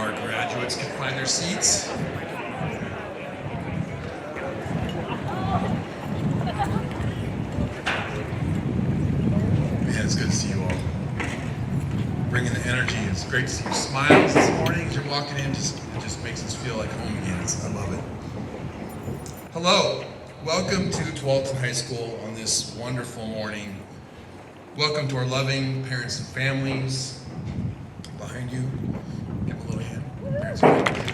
our graduates can find their seats. Man, it's good to see you all. Bringing the energy. It's great to see your smiles this morning as you're walking in. It just makes us feel like home again. I love it. Hello. Welcome to Tualatin High School on this wonderful morning. Welcome to our loving parents and families. Behind you, give them a little hand. Parents and families.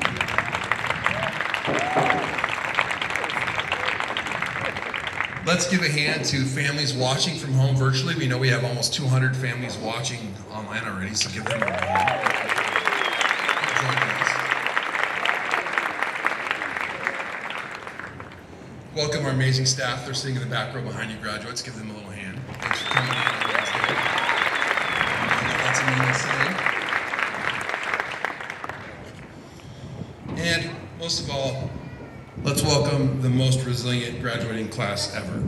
Let's give a hand to families watching from home virtually. We know we have almost 200 families watching online already, so give them a hand. Welcome our amazing staff. They're sitting in the back row behind you, graduates. Give them a little hand. Thanks for coming in on Wednesday. That's amazing. And most of all, let's welcome the most resilient graduating class ever.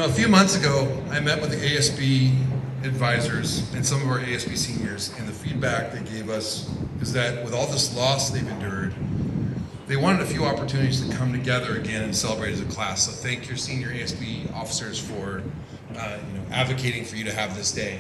A few months ago, I met with the ASB advisors and some of our ASB seniors, and the feedback they gave us is that with all this loss they've endured, they wanted a few opportunities to come together again and celebrate as a class. So thank your senior ASB officers for advocating for you to have this day.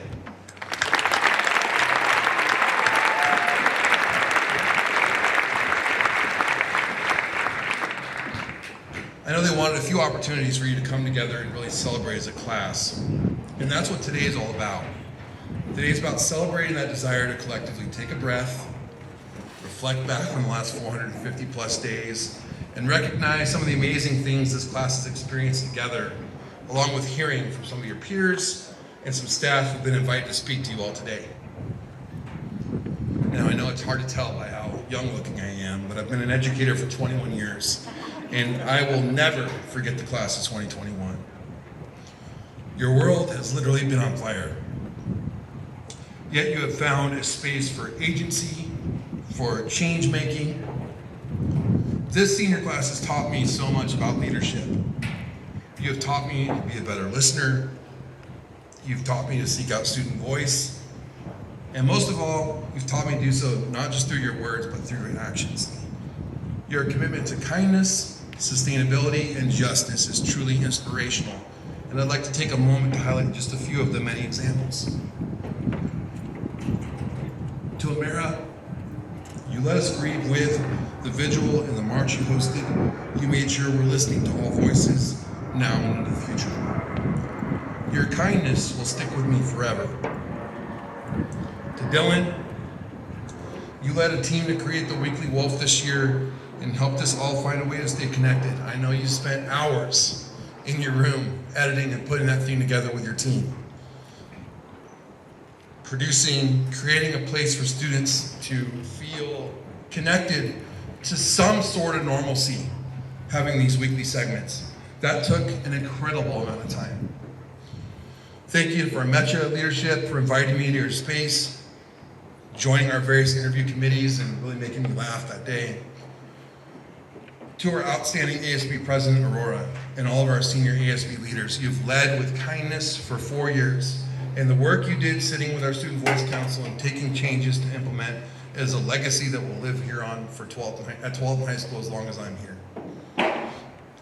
I know they wanted a few opportunities for you to come together and really celebrate as a class. And that's what today is all about. Today is about celebrating that desire to collectively take a breath, reflect back on the last 450 plus days, and recognize some of the amazing things this class has experienced together, along with hearing from some of your peers and some staff who've been invited to speak to you all today. Now, I know it's hard to tell by how young looking I am, but I've been an educator for 21 years. And I will never forget the class of 2021. Your world has literally been on fire. Yet you have found a space for agency, for change making. This senior class has taught me so much about leadership. You have taught me to be a better listener. You've taught me to seek out student voice. And most of all, you've taught me to do so not just through your words, but through your actions. Your commitment to kindness, sustainability, and justice is truly inspirational. And I'd like to take a moment to highlight just a few of the many examples. To Amira, you let us grieve with the vigil and the march you hosted. You made sure we're listening to all voices now and into the future. Your kindness will stick with me forever. To Dylan, you led a team to create the Weekly Wolf this year and helped us all find a way to stay connected. I know you spent hours in your room editing and putting that thing together with your team. Creating a place for students to feel connected to some sort of normalcy, having these weekly segments. That took an incredible amount of time. Thank you for Metcha leadership for inviting me to your space, joining our various interview committees and really making me laugh that day. To our outstanding ASB President, Aurora, and all of our senior ASB leaders, you've led with kindness for 4 years. And the work you did sitting with our Student Voice Council and taking changes to implement is a legacy that will live here on at Tualatin High School as long as I'm here.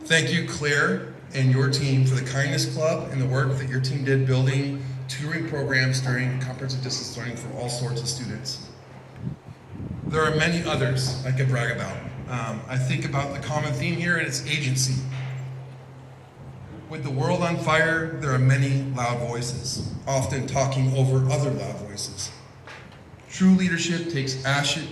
Thank you, Claire, and your team for the Kindness Club and the work that your team did building tutoring programs during comprehensive distance learning for all sorts of students. There are many others I could brag about. I think about the common theme here, and it's agency. With the world on fire, there are many loud voices, often talking over other loud voices. True leadership takes passion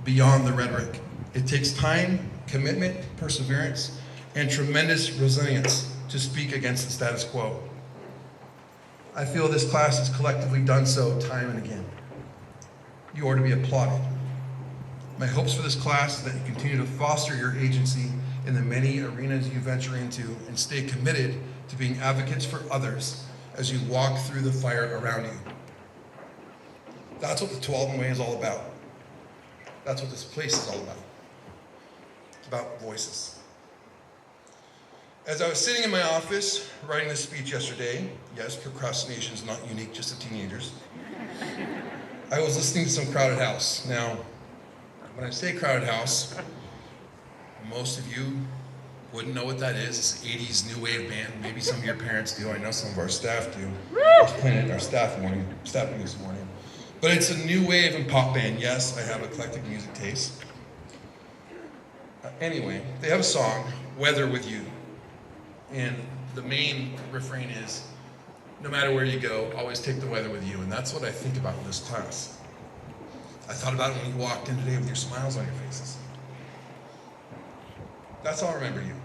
beyond the rhetoric. It takes time, commitment, perseverance, and tremendous resilience to speak against the status quo. I feel this class has collectively done so time and again. You are to be applauded. My hopes for this class is that you continue to foster your agency in the many arenas you venture into and stay committed to being advocates for others as you walk through the fire around you. That's what the Tualatin Way is all about. That's what this place is all about. It's about voices. As I was sitting in my office writing this speech yesterday, yes, procrastination is not unique just to teenagers, I was listening to some Crowded House. Now, when I say Crowded House, most of you wouldn't know what that is. It's an 80s new wave band. Maybe some of your parents do. I know some of our staff do. I was playing it in our staff meeting this morning. But it's a new wave and pop band. Yes, I have eclectic music taste. Anyway, they have a song, Weather With You. And the main refrain is, no matter where you go, always take the weather with you. And that's what I think about in this class. I thought about it when you walked in today with your smiles on your faces. That's how I remember you.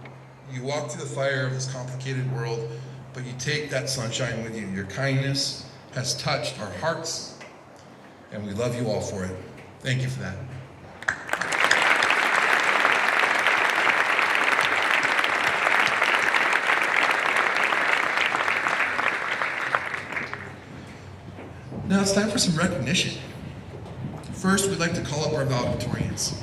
You walk through the fire of this complicated world, but you take that sunshine with you. Your kindness has touched our hearts, and we love you all for it. Thank you for that. Now it's time for some recognition. First, we'd like to call up our valedictorians.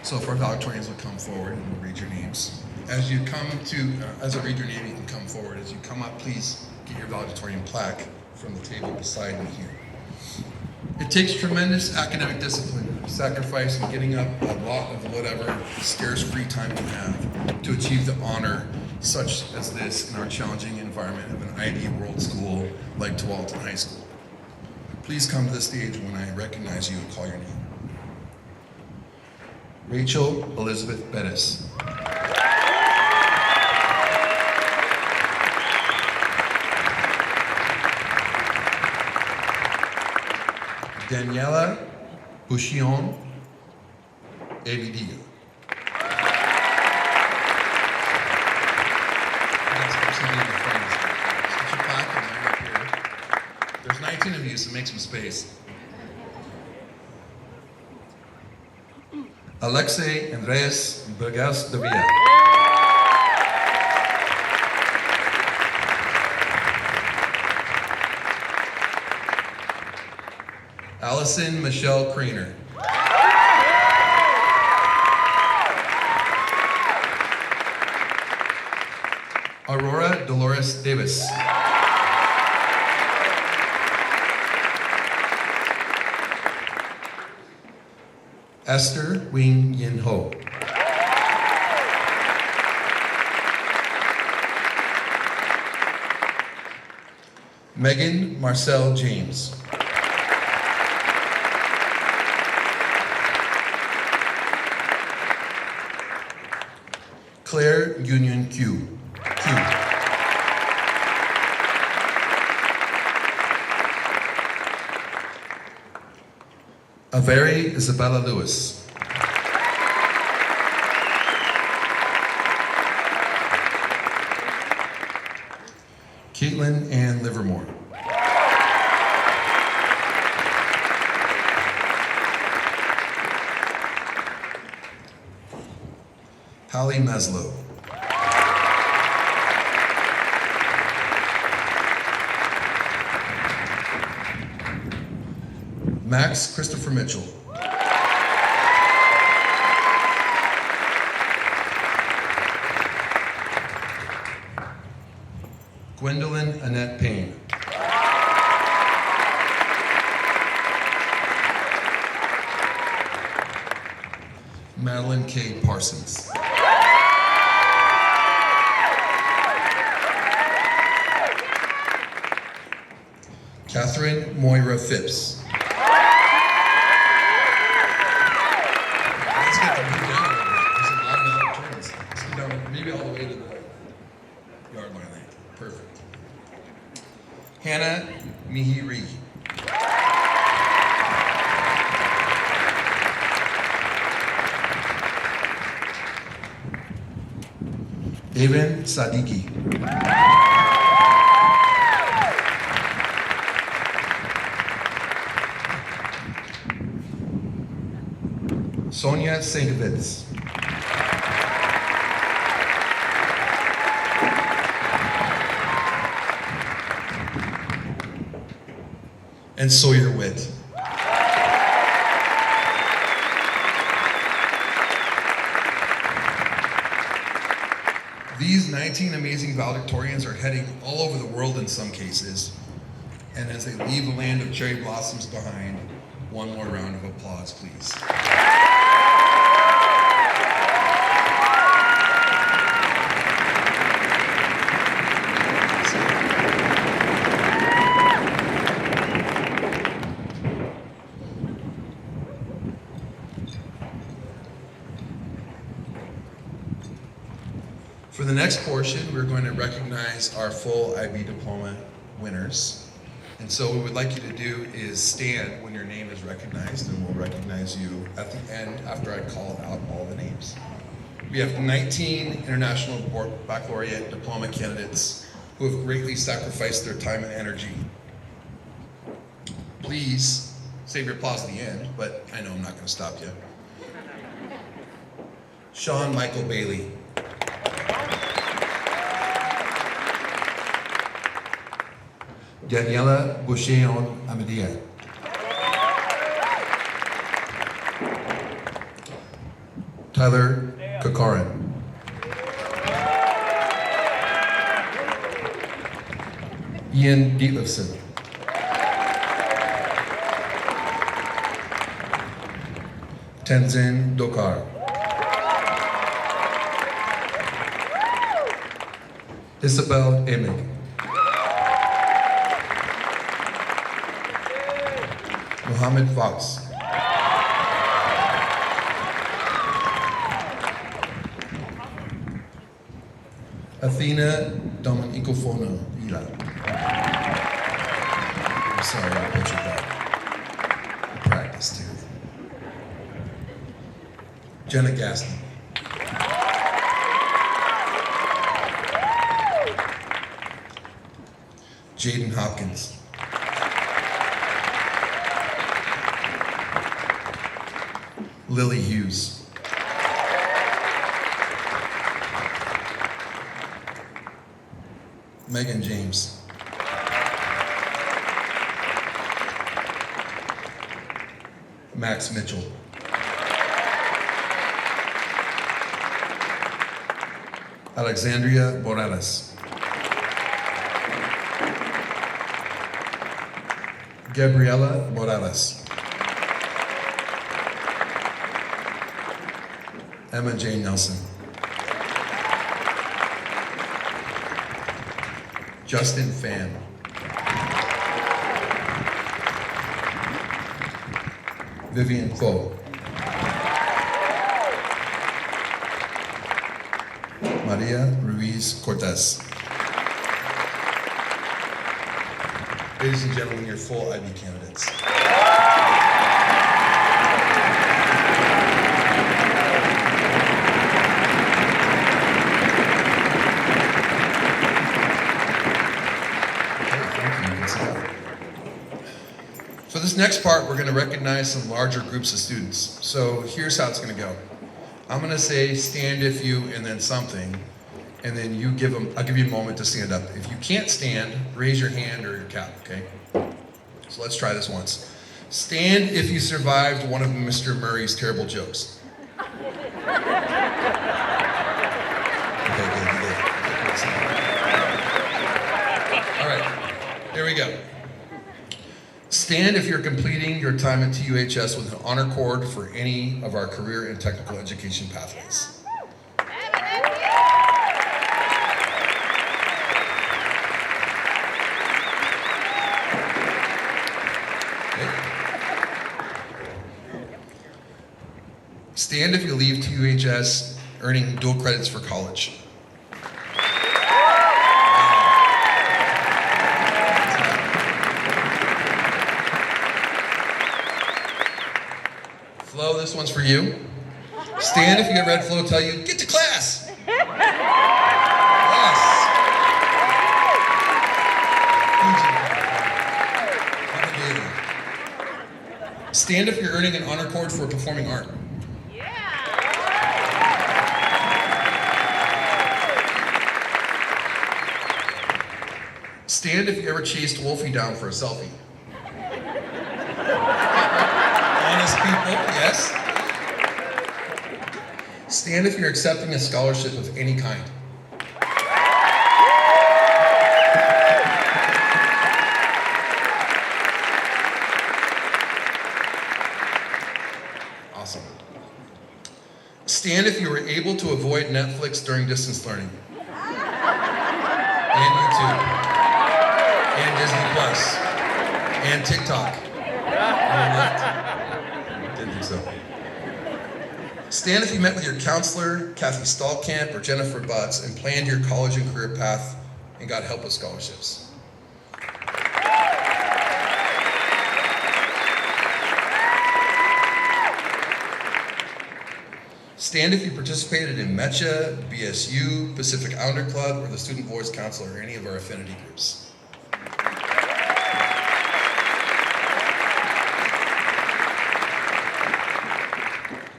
So if our valedictorians will come forward and we'll read your names. As I read your name, you can come forward. As you come up, please get your valedictorian plaque from the table beside me here. It takes tremendous academic discipline, sacrifice, and getting up a lot of whatever scarce free time we have to achieve the honor such as this in our challenging environment of an IB world school like Tualatin High School. Please come to the stage when I recognize you and call your name. Rachel Elizabeth Bettis. Daniela Bouchillon Elidia. There's 19 of you, so make some space. Alexei Andreas Burgas de Villa. Allison Michelle Craner. Aurora Dolores Davis. Esther Wing Yin Ho. Megan Marcel James. Claire Union Q. Avery Isabella Lewis. Caitlin Ann Livermore. Hallie Maslow. Max Christopher Mitchell. Gwendolyn Annette Payne. Madeline K. Parsons. Catherine Moira Phipps. Let's get the move down a little bit. There's a lot of turns. Let's go down maybe all the way to the yard line. Perfect. Hannah Mihiri. Evan Sadiki. Sonia Sankovitz. And Sawyer Witt. These 19 amazing valedictorians are heading all over the world in some cases. And as they leave the land of cherry blossoms behind, one more round of applause, please. For the next portion, we're going to recognize our full IB diploma winners. And so what we'd like you to do is stand when your name is recognized, and we'll recognize you at the end after I call out all the names. We have 19 International Baccalaureate diploma candidates who have greatly sacrificed their time and energy. Please save your applause at the end, but I know I'm not going to stop you. Sean Michael Bailey. Daniela Boucheon Amadea. Tyler Kokorin. Ian Dietlefsen. Tenzin Dokar. Isabel Emig. Mohammed Fox. Athena Dominicofona Ila. I'm sorry, I butchered that. I practiced too. Jenna Gaston. Jaden Hopkins. Lily Hughes. Megan James. Max Mitchell. Alexandria Morales. Gabriela Morales. Emma Jane Nelson. Justin Fan. Vivian Kuo. Maria Ruiz Cortez. Ladies and gentlemen, your full IB candidates. For this next part, we're going to recognize some larger groups of students. So here's how it's going to go. I'm going to say stand if you, and then something, and then you give them, I'll give you a moment to stand up. If you can't stand, raise your hand or your cap, okay? So let's try this once. Stand if you survived one of Mr. Murray's terrible jokes. Okay, good, you did. All right, here we go. Stand if you're completing your time at TuHS with an honor cord for any of our career and technical education pathways. Stand if you leave TuHS earning dual credits for college. Flo, this one's for you. Stand if you get red Flo tell you, get to class. Yes. Stand if you're earning an honor cord for performing art. Stand if you ever chased Wolfie down for a selfie. Honest people, yes. Stand if you're accepting a scholarship of any kind. Awesome. Stand if you were able to avoid Netflix during distance learning. And YouTube. And Disney Plus. And TikTok. Didn't think so. Stand if you met with your counselor, Kathy Stallkamp or Jennifer Butts, and planned your college and career path and got help with scholarships. Stand if you participated in MECHA, BSU, Pacific Islander Club, or the Student Voice Council, or any of our affinity groups.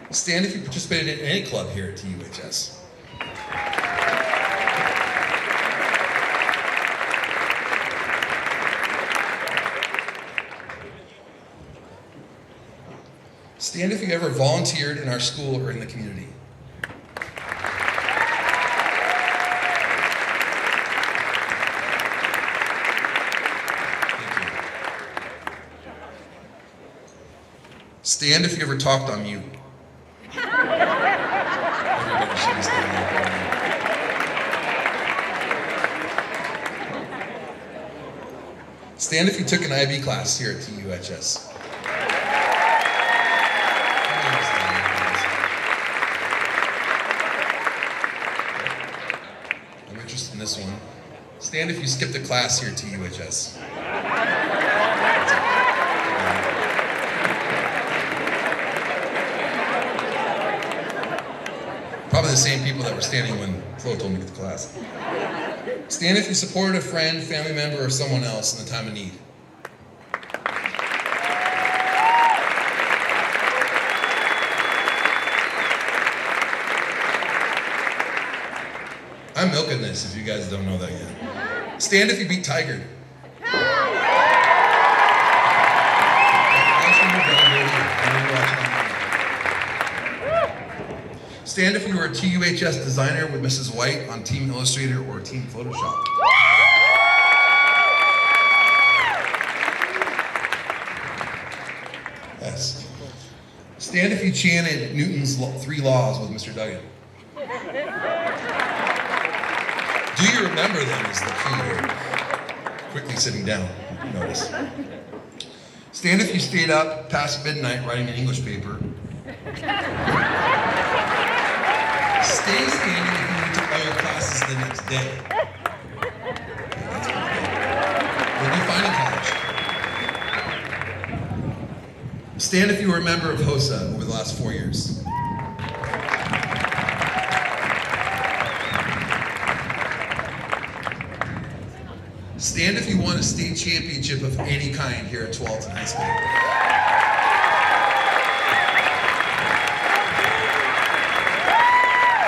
Stand if you participated in any club here at TuHS. Stand if you ever volunteered in our school or in the community. Thank you. Stand if you ever talked on mute. Everybody should be standing up. Stand if you took an IB class here at TuHS. I'm interested in this one. Stand if you skipped a class here at TuHS. Probably the same people that were standing when Flo told me to get to class. Stand if you supported a friend, family member, or someone else in the time of need. I'm milking this if you guys don't know that yet. Stand if you beat Tiger. Stand if you were a TuHS designer with Mrs. White on Team Illustrator or Team Photoshop. Yes. Stand if you chanted Newton's 3 laws with Mr. Duggan. Do you remember them is the key here. Quickly sitting down, notice. Stand if you stayed up past midnight writing an English paper. Stay standing if you need to all your classes the next day. Okay, that's pretty good. What do you find in college? Stand if you were a member of HOSA over the last 4 years. Stand if you won a state championship of any kind here at Tualatin High School.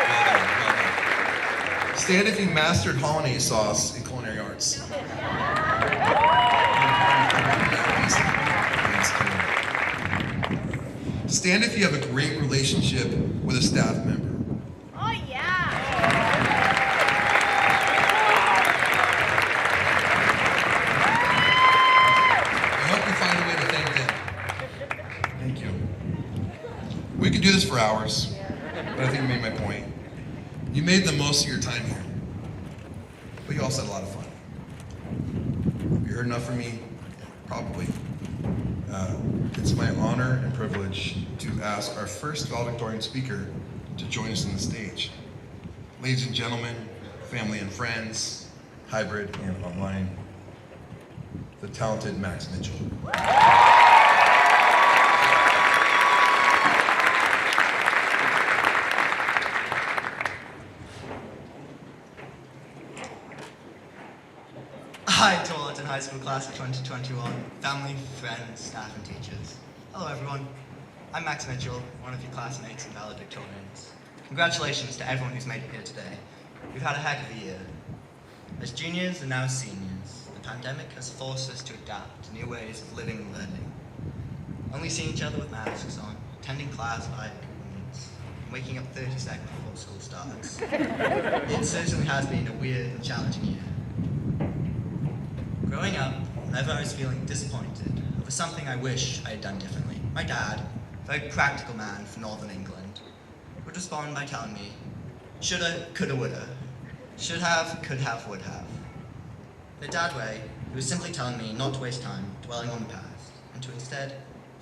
Well done. Stand if you mastered hollandaise sauce in culinary arts. Stand if you have a great relationship with a staff member. Oh yeah! I hope you find a way to thank them. Thank you. We could do this for hours, but I think I made my point. You made the most of your time here, but you also had a lot of fun. You heard enough from me? Probably. It's my honor and privilege to ask our first valedictorian speaker to join us on the stage. Ladies and gentlemen, family and friends, hybrid and online, the talented Max Mitchell. Hi, Tualatin High School Class of 2021, family, friends, staff, and teachers. Hello, everyone. I'm Max Mitchell, one of your classmates and valedictorians. Congratulations to everyone who's made it here today. We've had a heck of a year. As juniors and now as seniors, the pandemic has forced us to adapt to new ways of living and learning. Only seeing each other with masks on, attending class via Google Meets, and waking up 30 seconds before school starts. It certainly has been a weird and challenging year. Growing up, whenever I was feeling disappointed over something I wish I had done differently, my dad, a very practical man from Northern England, would respond by telling me, shoulda, coulda, woulda, should have, could have, would have. In a dad way, he was simply telling me not to waste time dwelling on the past, and to instead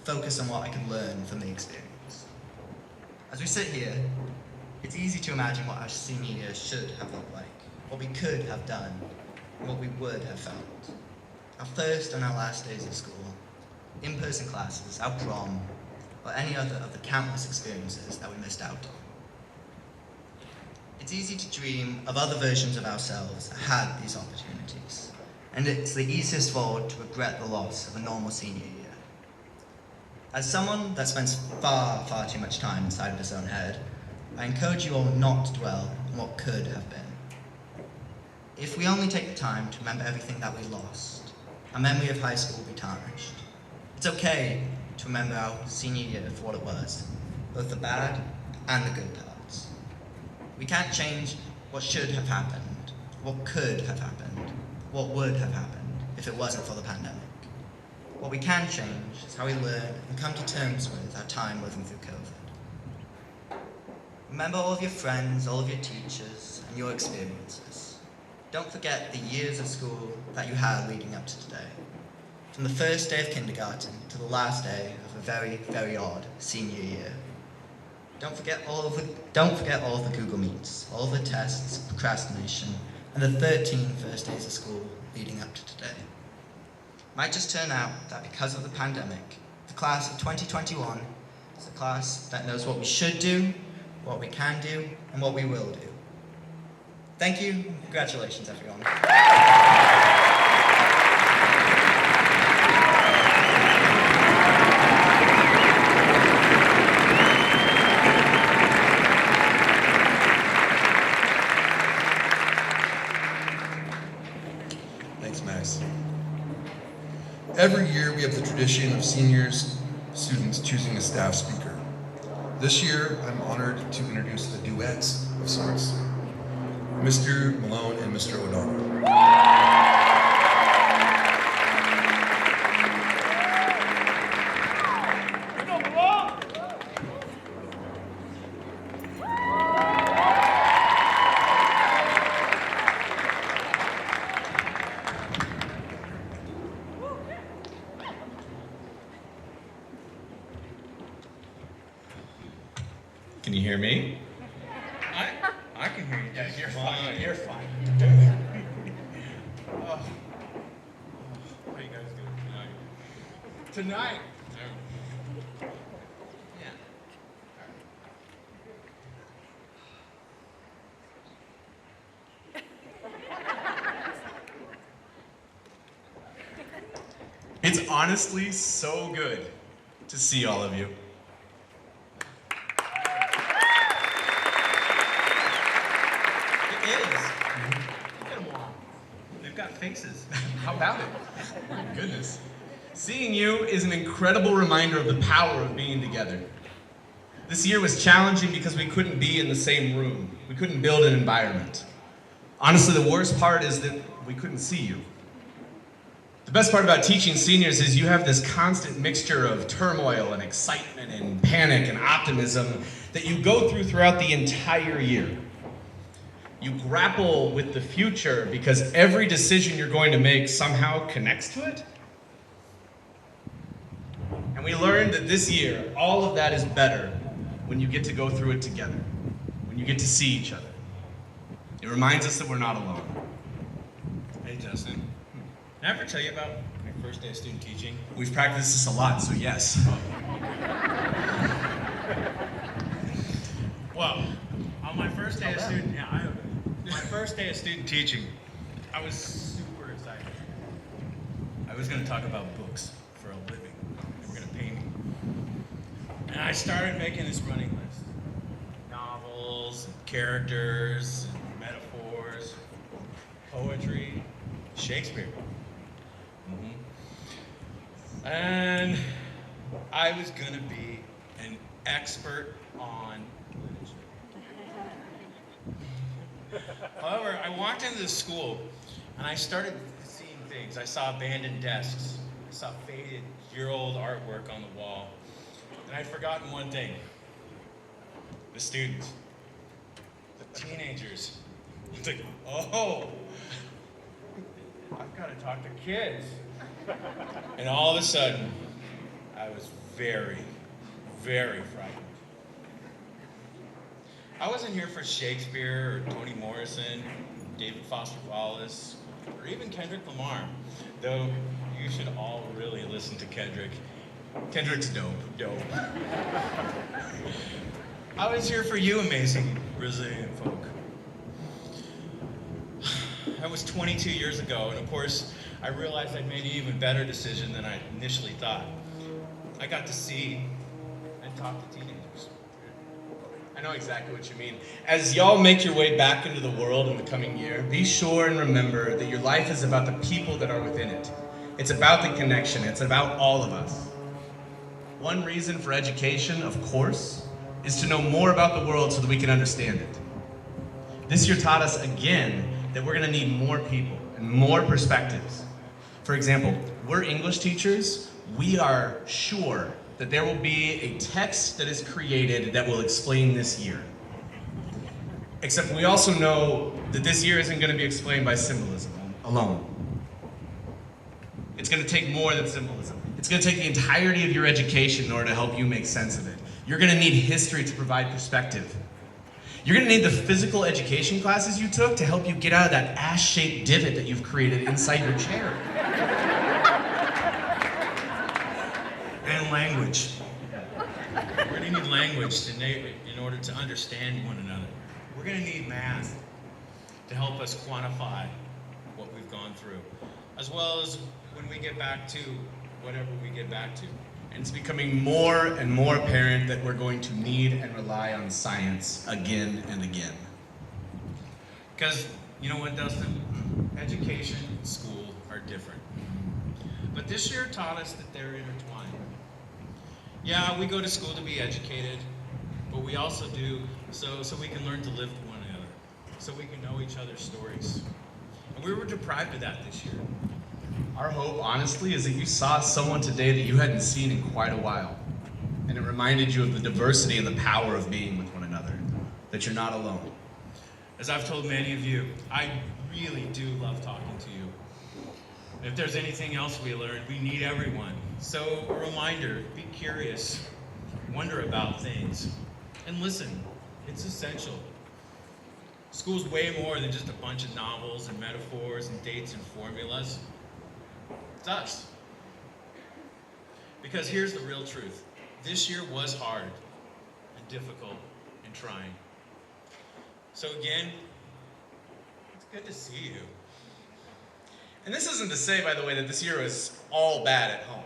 focus on what I could learn from the experience. As we sit here, it's easy to imagine what our senior year should have looked like, what we could have done, and what we would have felt. Our first and our last days of school, in-person classes, our prom, or any other of the countless experiences that we missed out on. It's easy to dream of other versions of ourselves that had these opportunities, and it's the easiest of all to regret the loss of a normal senior year. As someone that spends far, far too much time inside of his own head, I encourage you all not to dwell on what could have been. If we only take the time to remember everything that we lost, our memory of high school will be tarnished. It's okay to remember our senior year for what it was, both the bad and the good parts. We can't change what should have happened, what could have happened, what would have happened if it wasn't for the pandemic. What we can change is how we learn and come to terms with our time living through COVID. Remember all of your friends, all of your teachers, and your experiences. Don't forget the years of school that you had leading up to today. From the first day of kindergarten to the last day of a very, very odd senior year. Don't forget all of the Google Meets, all of the tests, procrastination, and the 13 first days of school leading up to today. It might just turn out that because of the pandemic, the class of 2021 is a class that knows what we should do, what we can do, and what we will do. Thank you, and congratulations everyone. Thanks, Max. Every year we have the tradition of seniors, students choosing a staff speaker. This year, I'm honored to introduce the duets of sorts, Mr. Malone and Mr. O'Donnell. Can you hear me? I can hear you. Yeah, you're fine. You're fine. How you guys doing tonight? Tonight? Yeah. It's honestly so good to see all of you. It is. Look at them all. They've got faces. How about it? Goodness. Seeing you is an incredible reminder of the power of being together. This year was challenging because we couldn't be in the same room. We couldn't build an environment. Honestly, the worst part is that we couldn't see you. The best part about teaching seniors is you have this constant mixture of turmoil and excitement and panic and optimism that you go through throughout the entire year. You grapple with the future because every decision you're going to make somehow connects to it. And we learned that this year, all of that is better when you get to go through it together, when you get to see each other. It reminds us that we're not alone. Hey, Justin. Did I ever tell you about my first day of student teaching? We've practiced this a lot, so yes. Well, on my first day of student, my first day of student teaching, I was super excited. I was going to talk about books for a living. They were going to pay me. And I started making this running list. Novels, and characters, and metaphors, poetry, Shakespeare. And I was gonna be an expert on literature. However, I walked into the school and I started seeing things. I saw abandoned desks. I saw faded year-old artwork on the wall. And I'd forgotten one thing. The students. The teenagers. It's like, oh, I've got to talk to kids. And all of a sudden, I was very, very frightened. I wasn't here for Shakespeare or Toni Morrison, David Foster Wallace, or even Kendrick Lamar. Though you should all really listen to Kendrick. Kendrick's dope. I was here for you amazing Brazilian folk. That was 22 years ago, and of course, I realized I'd made an even better decision than I initially thought. I got to see and talk to teenagers. I know exactly what you mean. As y'all make your way back into the world in the coming year, be sure and remember that your life is about the people that are within it. It's about the connection. It's about all of us. One reason for education, of course, is to know more about the world so that we can understand it. This year taught us again that we're going to need more people and more perspectives. For example, we're English teachers. We are sure that there will be a text that is created that will explain this year. Except we also know that this year isn't going to be explained by symbolism alone. It's going to take more than symbolism. It's going to take the entirety of your education in order to help you make sense of it. You're going to need history to provide perspective. You're going to need the physical education classes you took to help you get out of that ass-shaped divot that you've created inside your chair. And language. We're going to need language in order to understand one another. We're going to need math to help us quantify what we've gone through, as well as when we get back to whatever we get back to. And it's becoming more and more apparent that we're going to need and rely on science again and again. Because, you know what, Dustin? Education and school are different. But this year taught us that they're intertwined. Yeah, we go to school to be educated, but we also do so we can learn to live with one another, so we can know each other's stories. And we were deprived of that this year. Our hope, honestly, is that you saw someone today that you hadn't seen in quite a while. And it reminded you of the diversity and the power of being with one another, that you're not alone. As I've told many of you, I really do love talking to you. If there's anything else we learned, we need everyone. So a reminder, be curious, wonder about things, and listen. It's essential. School's way more than just a bunch of novels and metaphors and dates and formulas. It's us. Because here's the real truth. This year was hard and difficult and trying. So again, it's good to see you. And this isn't to say, by the way, that this year was all bad at home.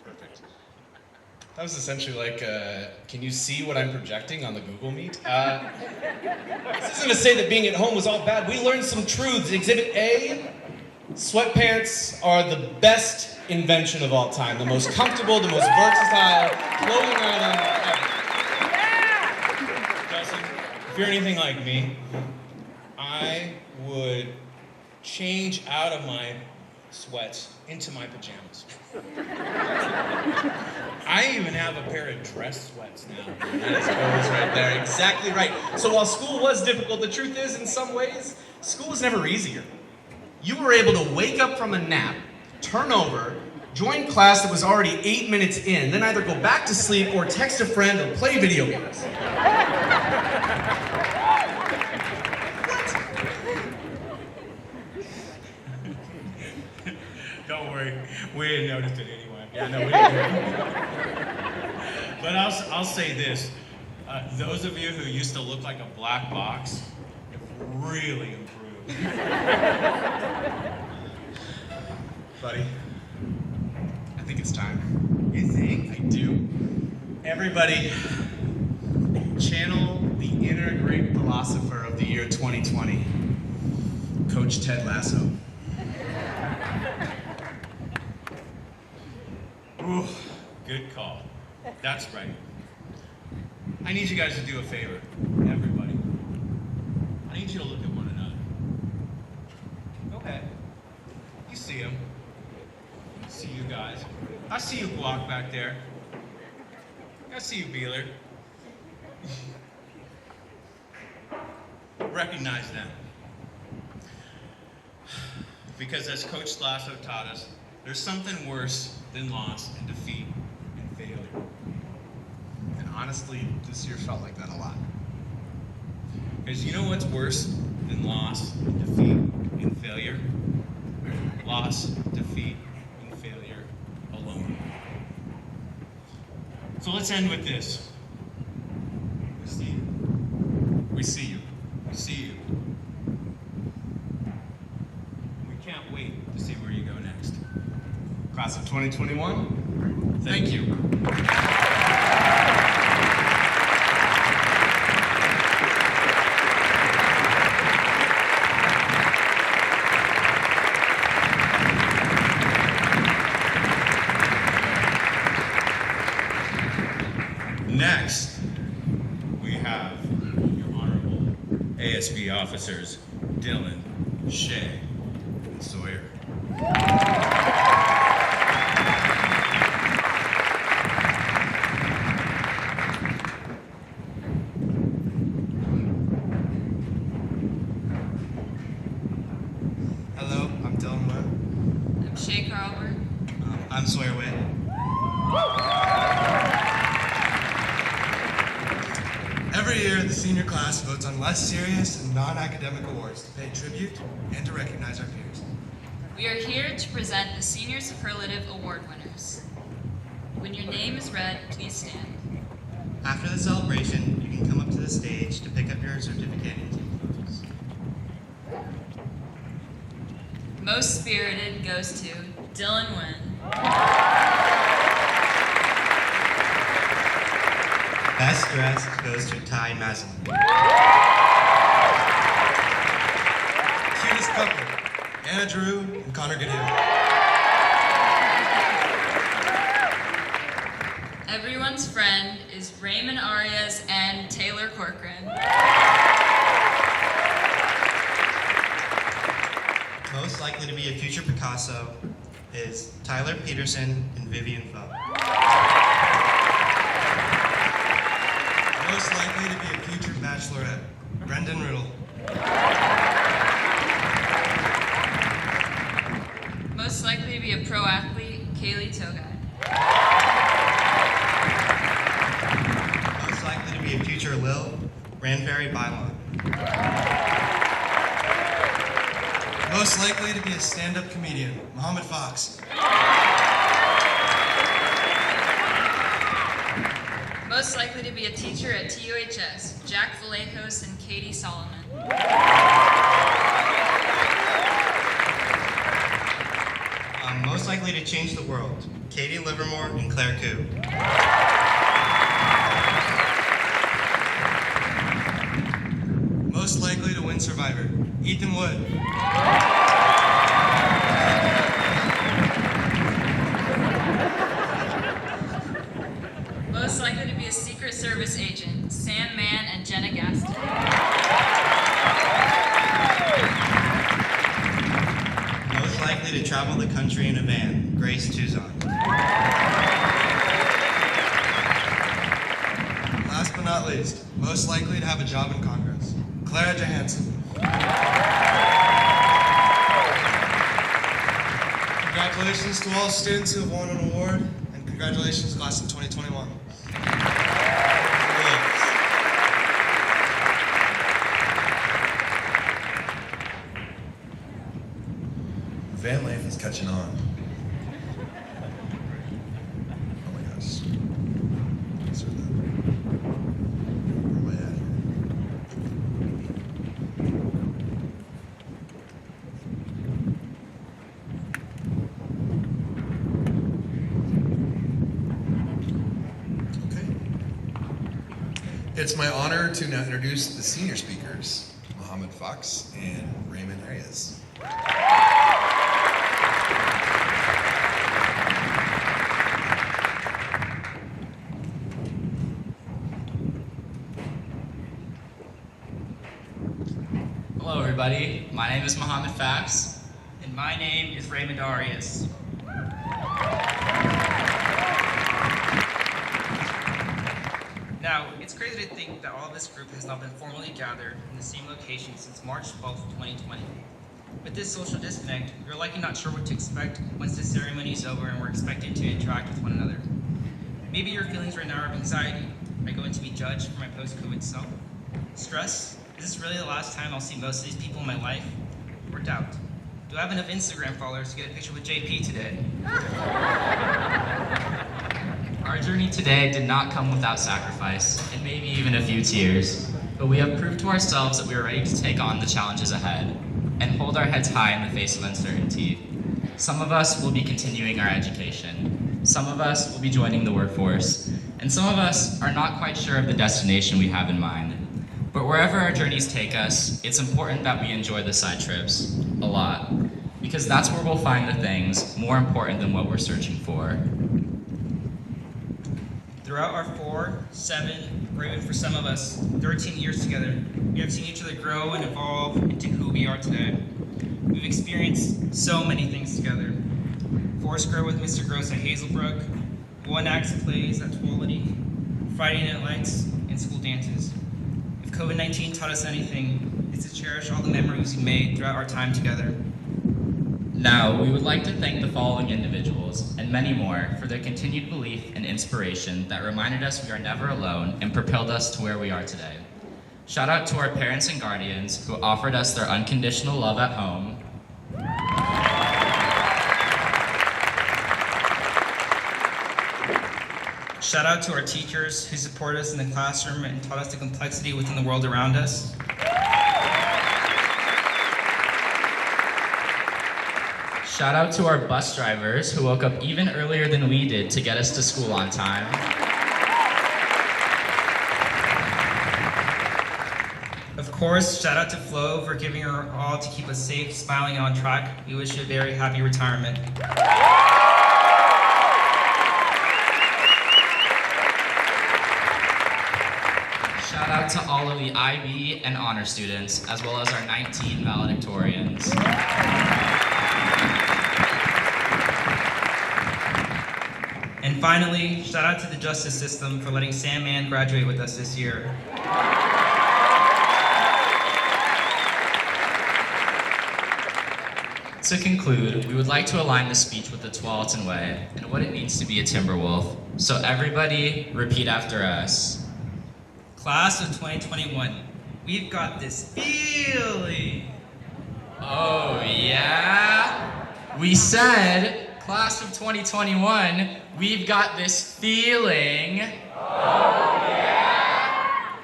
Perfect. That was essentially like, can you see what I'm projecting on the Google Meet? This isn't to say that being at home was all bad. We learned some truths. Exhibit A, sweatpants are the best invention of all time. The most comfortable, the most versatile clothing item ever. Justin, if you're anything like me, I would change out of my sweats into my pajamas. I even have a pair of dress sweats now. That's always right there. Exactly right. So while school was difficult, the truth is, in some ways, school was never easier. You were able to wake up from a nap, turn over, join class that was already 8 minutes in, then either go back to sleep or text a friend or play video games. Don't worry, we didn't notice it anyway. Yeah, no, we didn't. But I'll say this: those of you who used to look like a black box have really improved. Buddy, I think it's time. You think? I do. Everybody, channel the inner great philosopher of the year 2020. Coach Ted Lasso. Ooh, good call. That's right. I need you guys to do a favor, everybody. I need you to look at one another. Go ahead. You see him. I see you guys. I see you Guac back there. I see you Beeler. Recognize them. Because as Coach Lasso taught us, there's something worse than loss and defeat and failure. And honestly, this year felt like that a lot. Because you know what's worse than loss, defeat, and failure? Loss, defeat, and failure alone. So let's end with this. We see you. We see you. We see you. We can't wait to see where you go next. Class of 2021, thank you. Next, we have your honorable ASB officers, Dylan, Shay, and Sawyer. Hello, I'm Dylan Wood. I'm Shay Carlberg. I'm Sawyer Witt. Every year, the senior class votes on less serious and non-academic awards to pay tribute and to recognize our peers. We are here to present the Senior Superlative Award winners. When your name is read, please stand. After the celebration, you can come up to the stage to pick up your certificate and take photos. Most spirited goes to Dylan Wynn. Best dressed goes to Ty Maslin. Cutest couple, Anna Drew and Connor Goodhill. Everyone's friend is Raymond Arias and Taylor Corcoran. Most likely to be a future Picasso is Tyler Peterson and Vivian Foe. Most likely to be a future bachelorette, Brendan Riddle. Most likely to be a pro athlete, Kaylee Togay. Most likely to be a future Lil, Ranfairy Bylon. Most likely to be a stand-up comedian, Muhammad Fox. Most likely to be a teacher at TuHS, Jack Vallejos and Katie Solomon. Most likely to change the world, Katie Livermore and Claire Koo. Most likely to win Survivor, Ethan Wood. Most likely to be a Secret Service agent, Sam Mann and Jenna Gaston. Most likely to travel the country in a van, Grace Tuzon. Last but not least, most likely to have a job in Congress, Clara Johansson. Congratulations to all students who have won an award, and congratulations class of 2021. Van life is catching on. Oh my gosh. Insert that. Where am I at here? Okay. It's my honor to now introduce the senior speakers. Muhammad Fox and Raymond Arias. Hello everybody, my name is Muhammad Fax. And my name is Raymond Arias. Now, it's crazy to think that all of this group has not been formally gathered in the same location since March 12th, 2020. With this social disconnect, you're likely not sure what to expect once the ceremony is over and we're expected to interact with one another. Maybe your feelings right now are of anxiety. Am I going to be judged for my post-COVID self? Stress? Is this really the last time I'll see most of these people in my life? Or doubt? Do I have enough Instagram followers to get a picture with JP today? Our journey today did not come without sacrifice, and maybe even a few tears, but we have proved to ourselves that we are ready to take on the challenges ahead and hold our heads high in the face of uncertainty. Some of us will be continuing our education, some of us will be joining the workforce, and some of us are not quite sure of the destination we have in mind. But wherever our journeys take us, it's important that we enjoy the side trips a lot, because that's where we'll find the things more important than what we're searching for. Throughout our 4, 7, or even for some of us, 13 years together, we have seen each other grow and evolve into who we are today. We've experienced so many things together. Foursquare with Mr. Gross at Hazelbrook, one-act plays at Twility, Friday night lights, and school dances. If COVID-19 taught us anything, it's to cherish all the memories we made throughout our time together. Now, we would like to thank the following individuals, and many more, for their continued belief and inspiration that reminded us we are never alone and propelled us to where we are today. Shout out to our parents and guardians who offered us their unconditional love at home. Shout out to our teachers who support us in the classroom and taught us the complexity within the world around us. Shout out to our bus drivers who woke up even earlier than we did to get us to school on time. Of course, shout out to Flo for giving her all to keep us safe, smiling, and on track. We wish you a very happy retirement. Shout out to all of the IB and honor students, as well as our 19 valedictorians. And finally, shout out to the justice system for letting Sam Mann graduate with us this year. To conclude, we would like to align the speech with the Tualatin Way and what it means to be a Timberwolf. So everybody, repeat after us. Class of 2021, we've got this feeling. Oh yeah? We said, class of 2021, we've got this feeling. Oh yeah?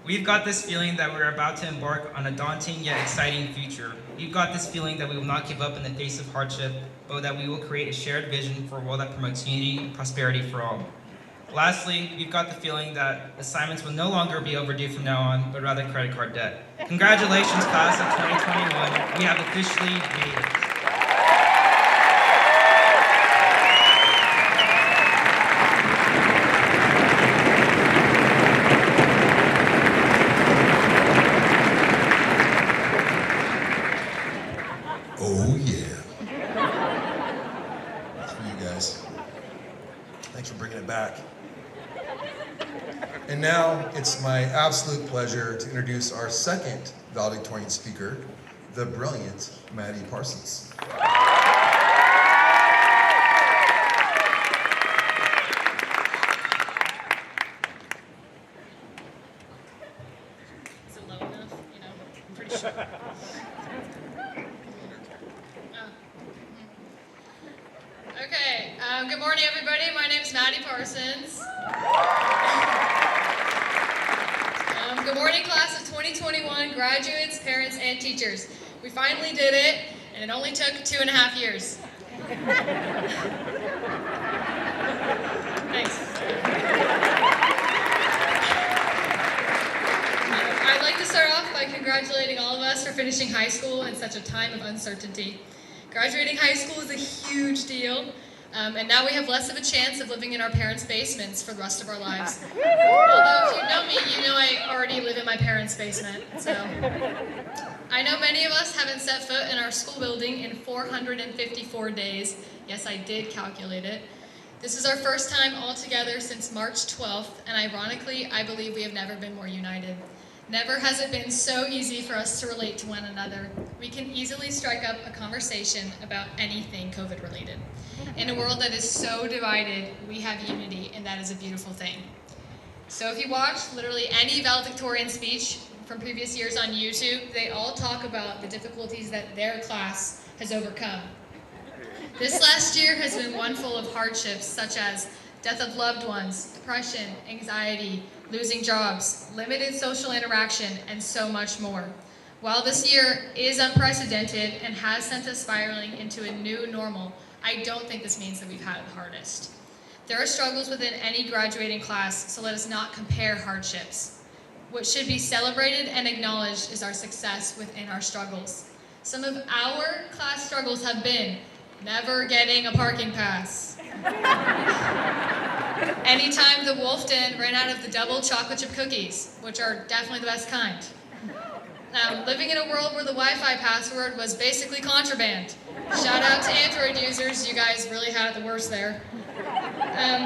We've got this feeling that we're about to embark on a daunting yet exciting future. We've got this feeling that we will not give up in the face of hardship, but that we will create a shared vision for a world that promotes unity and prosperity for all. Lastly, we've got the feeling that assignments will no longer be overdue from now on, but rather credit card debt. Congratulations, class of 2021. We have officially made it. Oh yeah. That's for you guys. Thanks for bringing it back. And now it's my absolute pleasure to introduce our second valedictorian speaker, the brilliant Maddie Parsons. Is it low enough? You know, I'm pretty sure. Okay, good morning, everybody. My name is Maddie Parsons. Good morning, class of 2021, graduates, parents, and teachers. We finally did it, and it only took 2.5 years. Thanks. I'd like to start off by congratulating all for finishing high school in such a time of uncertainty. Graduating high school is a huge deal, and now we have less of a chance of living in our parents' basements for the rest of our lives. Although if you know me, you know I already live in my parents' basement, so. I know many of us haven't set foot in our school building in 454 days. Yes, I did calculate it. This is our first time all together since March 12th, and ironically, I believe we have never been more united. Never has it been so easy for us to relate to one another. We can easily strike up a conversation about anything COVID related. In a world that is so divided, we have unity, and that is a beautiful thing. So if you watch literally any valedictorian speech from previous years on YouTube, they all talk about the difficulties that their class has overcome. This last year has been one full of hardships such as death of loved ones, depression, anxiety, losing jobs, limited social interaction, and so much more. While this year is unprecedented and has sent us spiraling into a new normal, I don't think this means that we've had it the hardest. There are struggles within any graduating class, so let us not compare hardships. What should be celebrated and acknowledged is our success within our struggles. Some of our class struggles have been never getting a parking pass. Anytime the Wolf Den ran out of the double chocolate chip cookies, which are definitely the best kind. Living in a world where the Wi-Fi password was basically contraband. Shout out to Android users, you guys really had it the worst there.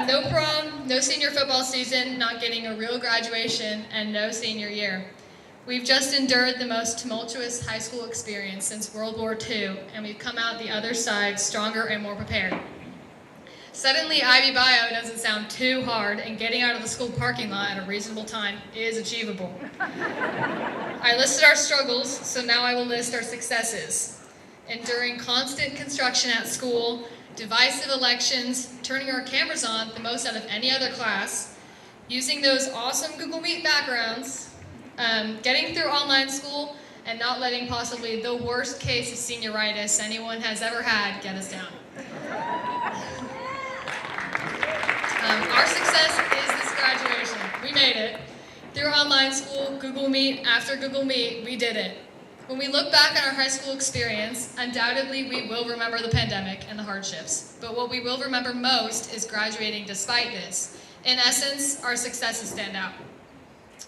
No prom, no senior football season, not getting a real graduation, and no senior year. We've just endured the most tumultuous high school experience since World War II, and we've come out the other side stronger and more prepared. Suddenly, IB Bio doesn't sound too hard, and getting out of the school parking lot at a reasonable time is achievable. I listed our struggles, so now I will list our successes. Enduring constant construction at school, divisive elections, turning our cameras on the most out of any other class, using those awesome Google Meet backgrounds, getting through online school, and not letting possibly the worst case of senioritis anyone has ever had get us down. Our success is this graduation. We made it. Through online school, Google Meet after Google Meet, we did it. When we look back on our high school experience, undoubtedly we will remember the pandemic and the hardships. But what we will remember most is graduating despite this. In essence, our successes stand out.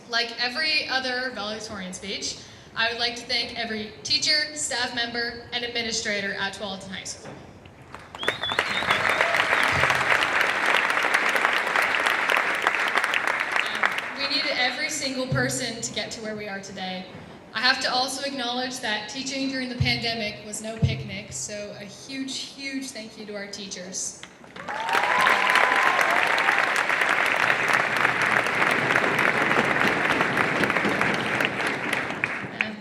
Like every other valedictorian speech, I would like to thank every teacher, staff member, and administrator at Tualatin High School. We needed every single person to get to where we are today. I have to also acknowledge that teaching during the pandemic was no picnic, so a huge, huge thank you to our teachers.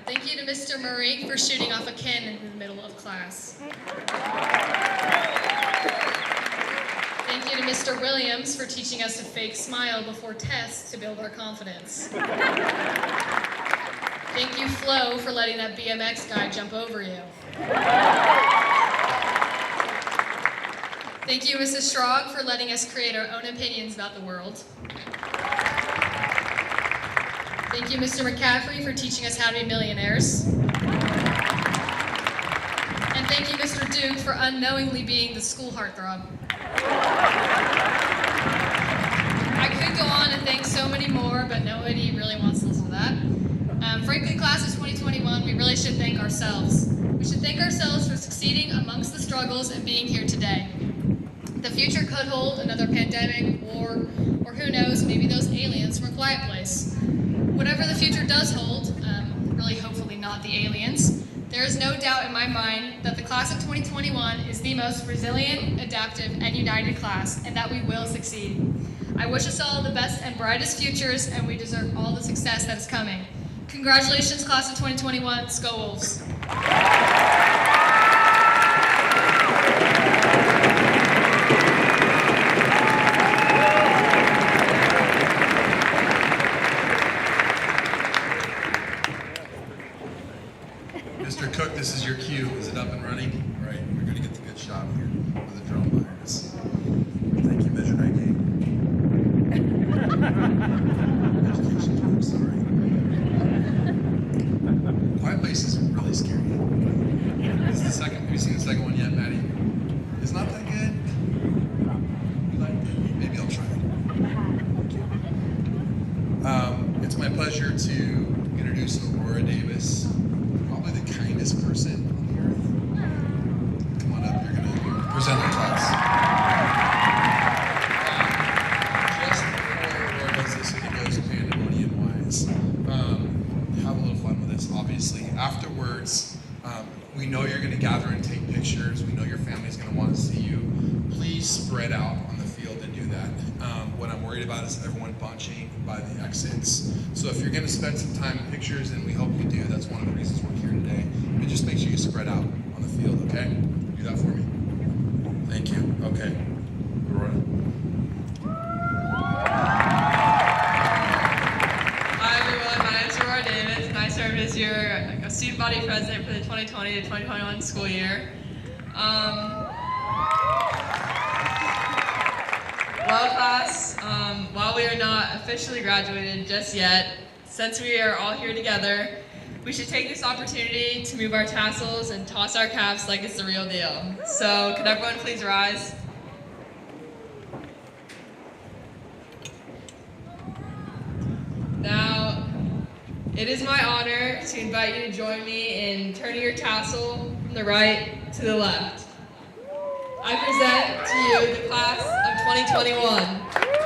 Thank you to Mr. Murray for shooting off a cannon in the middle of class. Thank you to Mr. Williams for teaching us to fake smile before tests to build our confidence. Thank you, Flo, for letting that BMX guy jump over you. Thank you, Mrs. Schrog, for letting us create our own opinions about the world. Thank you, Mr. McCaffrey, for teaching us how to be millionaires. And thank you, Mr. Duke, for unknowingly being the school heartthrob. I could go on and thank so many more, but nobody really wants to listen to that. Frankly, class of 2021, we really should thank ourselves. We should thank ourselves for succeeding amongst the struggles and being here today. The future could hold another pandemic, war, or who knows, maybe those aliens from A Quiet Place. Whatever the future does hold, really hopefully not the aliens, there is no doubt in my mind that the class of 2021 is the most resilient, adaptive, and united class, and that we will succeed. I wish us all the best and brightest futures, and we deserve all the success that is coming. Congratulations, class of 2021, Go Wolves. Mr. Cook, this is your cue. Is it up and running? All right, we're going to get the good shot here with the drone behind us. Thank you, Measure 98. Education talk, sorry. Quiet Place is spread out on the field to do that. What I'm worried about is everyone bunching by the exits. So if you're going to spend some time in pictures, and we hope you do, that's one of the reasons we're here today, but just make sure you spread out on the field, okay? Do that for me. Thank you. Okay. Aurora. Hi everyone, my name is Aurora Davis, and I serve as your student body president for the 2020 to 2021 school year. Well, class, while we are not officially graduated just yet, since we are all here together, we should take this opportunity to move our tassels and toss our caps like it's the real deal. So, could everyone please rise? Now, it is my honor to invite you to join me in turning your tassel from the right to the left. I present to you the class of 2021.